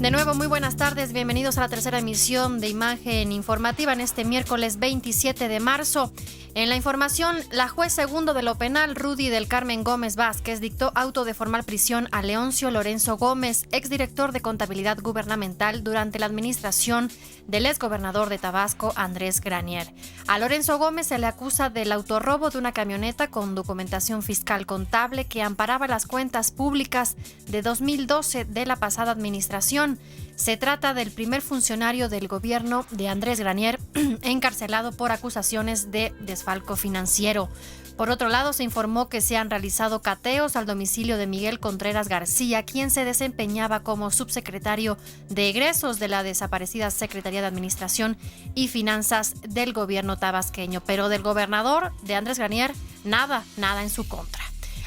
De nuevo, muy buenas tardes. Bienvenidos a la tercera emisión de Imagen Informativa en este miércoles 27 de marzo. En la información, la juez segundo de lo penal, Rudy del Carmen Gómez Vázquez, dictó auto de formal prisión a Leoncio Lorenzo Gómez, exdirector de Contabilidad Gubernamental durante la administración del exgobernador de Tabasco, Andrés Granier. A Lorenzo Gómez se le acusa del autorrobo de una camioneta con documentación fiscal contable que amparaba las cuentas públicas de 2012 de la pasada administración. Se trata del primer funcionario del gobierno de Andrés Granier encarcelado por acusaciones de desfalco financiero. Por otro lado, se informó que se han realizado cateos al domicilio de Miguel Contreras García, quien se desempeñaba como subsecretario de egresos de la desaparecida Secretaría de Administración y Finanzas del gobierno tabasqueño. Pero del gobernador de Andrés Granier, nada en su contra.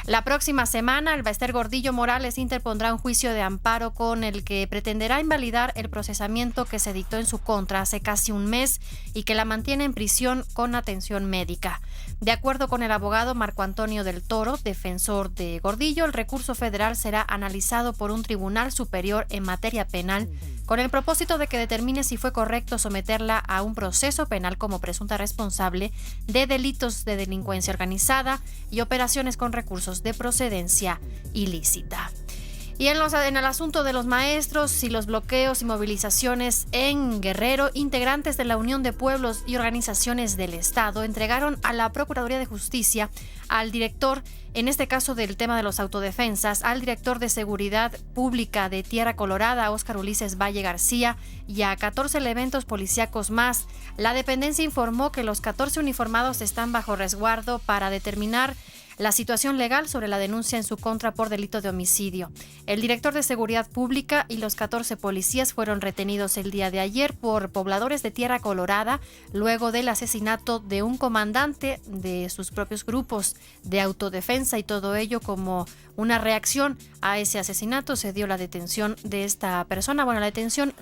La próxima semana, el Bester Gordillo Morales interpondrá un juicio de amparo con el que pretenderá invalidar el procesamiento que se dictó en su contra hace casi un mes y que la mantiene en prisión con atención médica. De acuerdo con el abogado Marco Antonio del Toro, defensor de Gordillo, el recurso federal será analizado por un tribunal superior en materia penal con el propósito de que determine si fue correcto someterla a un proceso penal como presunta responsable de delitos de delincuencia organizada y operaciones con recursos de procedencia ilícita. Y en el asunto de los maestros y los bloqueos y movilizaciones en Guerrero, integrantes de la Unión de Pueblos y Organizaciones del Estado entregaron a la Procuraduría de Justicia al director, en este caso del tema de los autodefensas, al director de Seguridad Pública de Tierra Colorada, Óscar Ulises Valle García, y a 14 elementos policíacos más. La dependencia informó que los 14 uniformados están bajo resguardo para determinar la situación legal sobre la denuncia en su contra por delito de homicidio. El director de Seguridad Pública y los 14 policías fueron retenidos el día de ayer por pobladores de Tierra Colorada luego del asesinato de un comandante de sus propios grupos de autodefensa, y todo ello como una reacción a ese asesinato se dio la detención de esta persona. Bueno, la detención,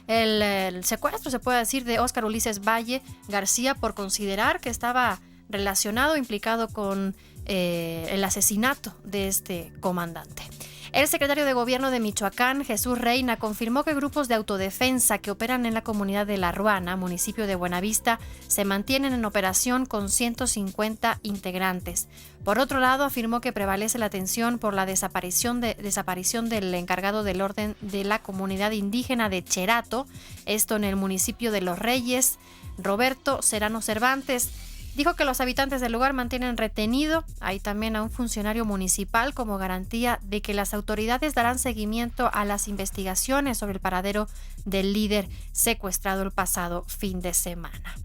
el secuestro, se puede decir, de Óscar Ulises Valle García por considerar que estaba relacionado, implicado con el asesinato de este comandante. El secretario de Gobierno de Michoacán, Jesús Reina, confirmó que grupos de autodefensa que operan en la comunidad de La Ruana, municipio de Buenavista, se mantienen en operación con 150 integrantes. Por otro lado, afirmó que prevalece la atención por la desaparición del encargado del orden de la comunidad indígena de Cherato, esto en el municipio de Los Reyes, Roberto Serrano Cervantes. Dijo que los habitantes del lugar mantienen retenido ahí también a un funcionario municipal como garantía de que las autoridades darán seguimiento a las investigaciones sobre el paradero del líder secuestrado el pasado fin de semana.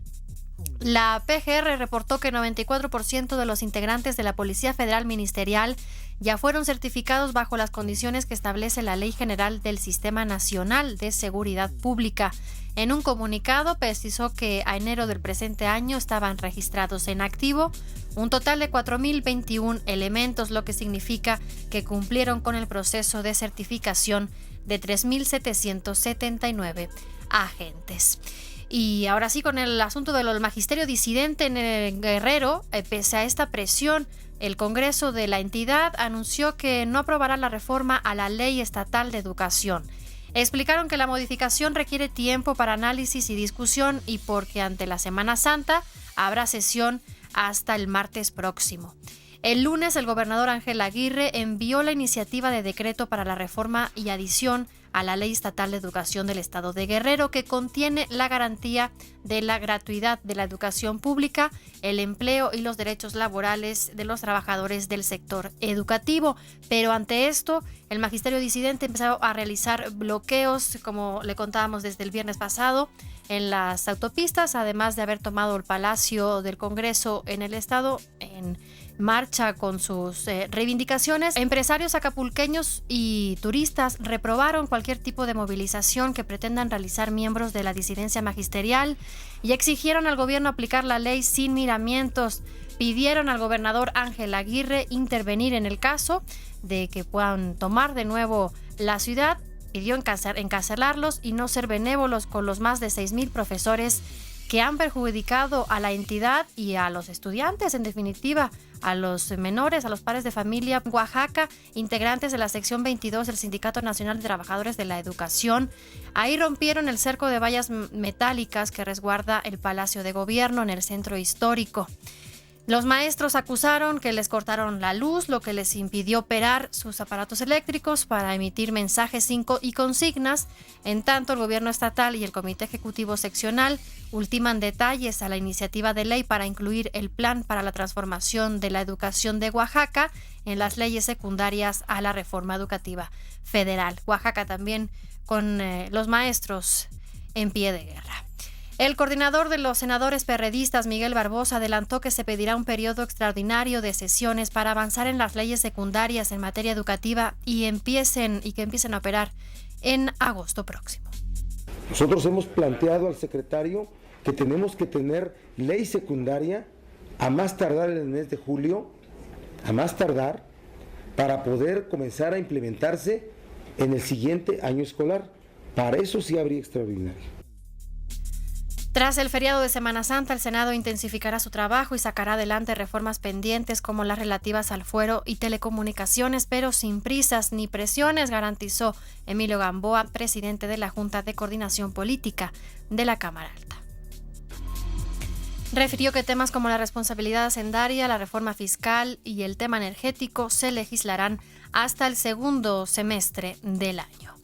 La PGR reportó que 94% de los integrantes de la Policía Federal Ministerial ya fueron certificados bajo las condiciones que establece la Ley General del Sistema Nacional de Seguridad Pública. En un comunicado precisó que a enero del presente año estaban registrados en activo un total de 4,021 elementos, lo que significa que cumplieron con el proceso de certificación de 3,779 agentes. Y ahora sí, con el asunto del magisterio disidente en el Guerrero, pese a esta presión, el Congreso de la entidad anunció que no aprobará la reforma a la Ley Estatal de Educación. Explicaron que la modificación requiere tiempo para análisis y discusión y porque ante la Semana Santa habrá sesión hasta el martes próximo. El lunes, el gobernador Ángel Aguirre envió la iniciativa de decreto para la reforma y adición a la Ley Estatal de Educación del Estado de Guerrero, que contiene la garantía de la gratuidad de la educación pública, el empleo y los derechos laborales de los trabajadores del sector educativo. Pero ante esto, el magisterio disidente empezó a realizar bloqueos, como le contábamos desde el viernes pasado, en las autopistas, además de haber tomado el Palacio del Congreso en el estado en marcha con sus reivindicaciones. Empresarios acapulqueños y turistas reprobaron cualquier tipo de movilización que pretendan realizar miembros de la disidencia magisterial y exigieron al gobierno aplicar la ley sin miramientos. Pidieron al gobernador Ángel Aguirre intervenir en el caso de que puedan tomar de nuevo la ciudad. Pidió encarcelarlos y no ser benévolos con los más de 6,000 profesores que han perjudicado a la entidad y a los estudiantes, en definitiva, a los menores, a los padres de familia. Oaxaca, integrantes de la sección 22 del Sindicato Nacional de Trabajadores de la Educación, ahí rompieron el cerco de vallas metálicas que resguarda el Palacio de Gobierno en el centro histórico. Los maestros acusaron que les cortaron la luz, lo que les impidió operar sus aparatos eléctricos para emitir mensajes y consignas. En tanto, el gobierno estatal y el Comité Ejecutivo Seccional ultiman detalles a la iniciativa de ley para incluir el plan para la transformación de la educación de Oaxaca en las leyes secundarias a la reforma educativa federal. Oaxaca también con los maestros en pie de guerra. El coordinador de los senadores perredistas, Miguel Barbosa, adelantó que se pedirá un periodo extraordinario de sesiones para avanzar en las leyes secundarias en materia educativa y que empiecen a operar en agosto próximo. Nosotros hemos planteado al secretario que tenemos que tener ley secundaria a más tardar en el mes de julio, para poder comenzar a implementarse en el siguiente año escolar. Para eso sí habría extraordinario. Tras el feriado de Semana Santa, el Senado intensificará su trabajo y sacará adelante reformas pendientes como las relativas al fuero y telecomunicaciones, pero sin prisas ni presiones, garantizó Emilio Gamboa, presidente de la Junta de Coordinación Política de la Cámara Alta. Refirió que temas como la responsabilidad hacendaria, la reforma fiscal y el tema energético se legislarán hasta el segundo semestre del año.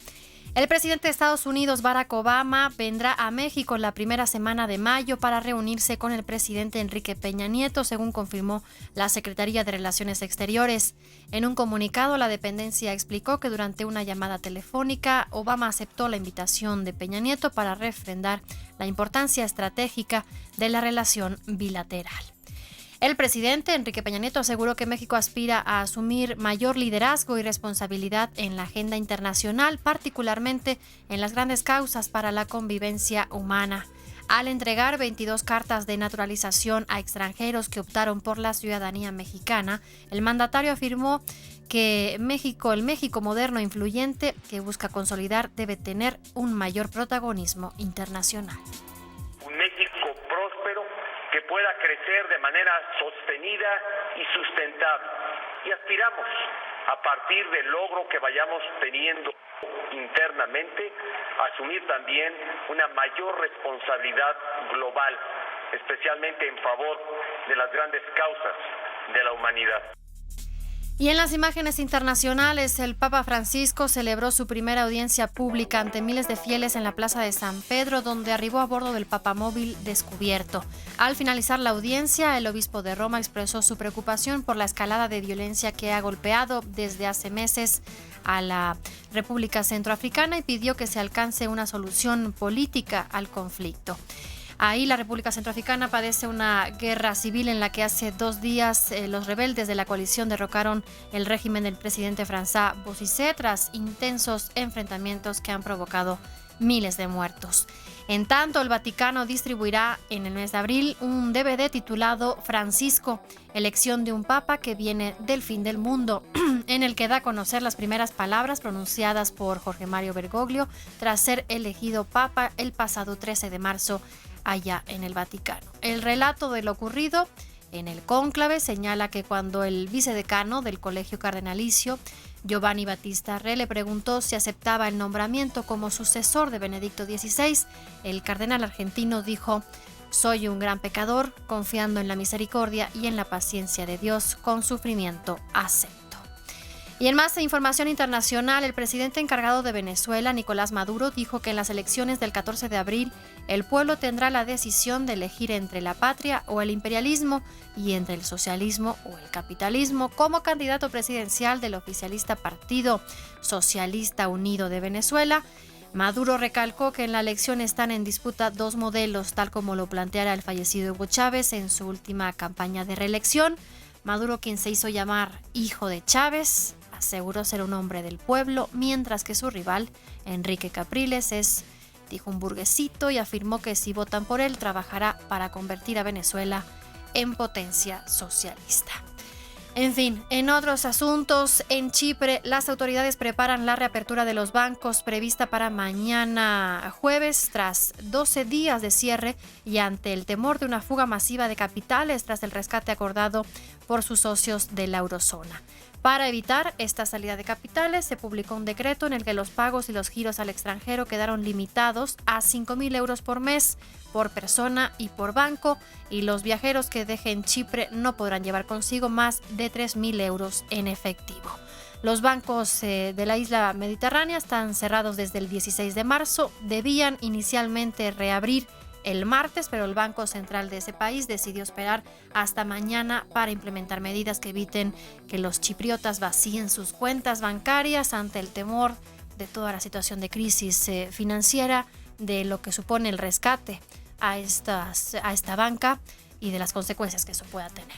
El presidente de Estados Unidos, Barack Obama, vendrá a México la primera semana de mayo para reunirse con el presidente Enrique Peña Nieto, según confirmó la Secretaría de Relaciones Exteriores. En un comunicado, la dependencia explicó que durante una llamada telefónica, Obama aceptó la invitación de Peña Nieto para refrendar la importancia estratégica de la relación bilateral. El presidente Enrique Peña Nieto aseguró que México aspira a asumir mayor liderazgo y responsabilidad en la agenda internacional, particularmente en las grandes causas para la convivencia humana. Al entregar 22 cartas de naturalización a extranjeros que optaron por la ciudadanía mexicana, el mandatario afirmó que el México moderno e influyente que busca consolidar, debe tener un mayor protagonismo internacional. Un México próspero que pueda crecer de manera sostenida y sustentable. Y aspiramos, a partir del logro que vayamos teniendo internamente, a asumir también una mayor responsabilidad global, especialmente en favor de las grandes causas de la humanidad. Y en las imágenes internacionales, el Papa Francisco celebró su primera audiencia pública ante miles de fieles en la Plaza de San Pedro, donde arribó a bordo del papamóvil descubierto. Al finalizar la audiencia, el obispo de Roma expresó su preocupación por la escalada de violencia que ha golpeado desde hace meses a la República Centroafricana y pidió que se alcance una solución política al conflicto. Ahí la República Centroafricana padece una guerra civil en la que hace 2 días los rebeldes de la coalición derrocaron el régimen del presidente François Bozizé tras intensos enfrentamientos que han provocado miles de muertos. En tanto, el Vaticano distribuirá en el mes de abril un DVD titulado Francisco, elección de un papa que viene del fin del mundo, en el que da a conocer las primeras palabras pronunciadas por Jorge Mario Bergoglio tras ser elegido papa el pasado 13 de marzo allá en el Vaticano. El relato de lo ocurrido en el cónclave señala que cuando el vicedecano del Colegio Cardenalicio, Giovanni Battista Re, le preguntó si aceptaba el nombramiento como sucesor de Benedicto XVI, el cardenal argentino dijo: «Soy un gran pecador, confiando en la misericordia y en la paciencia de Dios, con sufrimiento acepto». Y en más información internacional, el presidente encargado de Venezuela, Nicolás Maduro, dijo que en las elecciones del 14 de abril el pueblo tendrá la decisión de elegir entre la patria o el imperialismo y entre el socialismo o el capitalismo como candidato presidencial del oficialista Partido Socialista Unido de Venezuela. Maduro recalcó que en la elección están en disputa 2 modelos, tal como lo planteara el fallecido Hugo Chávez en su última campaña de reelección. Maduro, quien se hizo llamar hijo de Chávez, aseguró ser un hombre del pueblo, mientras que su rival, Enrique Capriles, dijo un burguesito, y afirmó que si votan por él, trabajará para convertir a Venezuela en potencia socialista. En fin, en otros asuntos, en Chipre, las autoridades preparan la reapertura de los bancos prevista para mañana jueves, tras 12 días de cierre y ante el temor de una fuga masiva de capitales tras el rescate acordado por sus socios de la eurozona. Para evitar esta salida de capitales, se publicó un decreto en el que los pagos y los giros al extranjero quedaron limitados a 5.000 euros por mes, por persona y por banco, y los viajeros que dejen Chipre no podrán llevar consigo más de 3.000 euros en efectivo. Los bancos de la isla mediterránea están cerrados desde el 16 de marzo, debían inicialmente reabrir el martes, pero el Banco Central de ese país decidió esperar hasta mañana para implementar medidas que eviten que los chipriotas vacíen sus cuentas bancarias ante el temor de toda la situación de crisis financiera, de lo que supone el rescate a esta banca y de las consecuencias que eso pueda tener.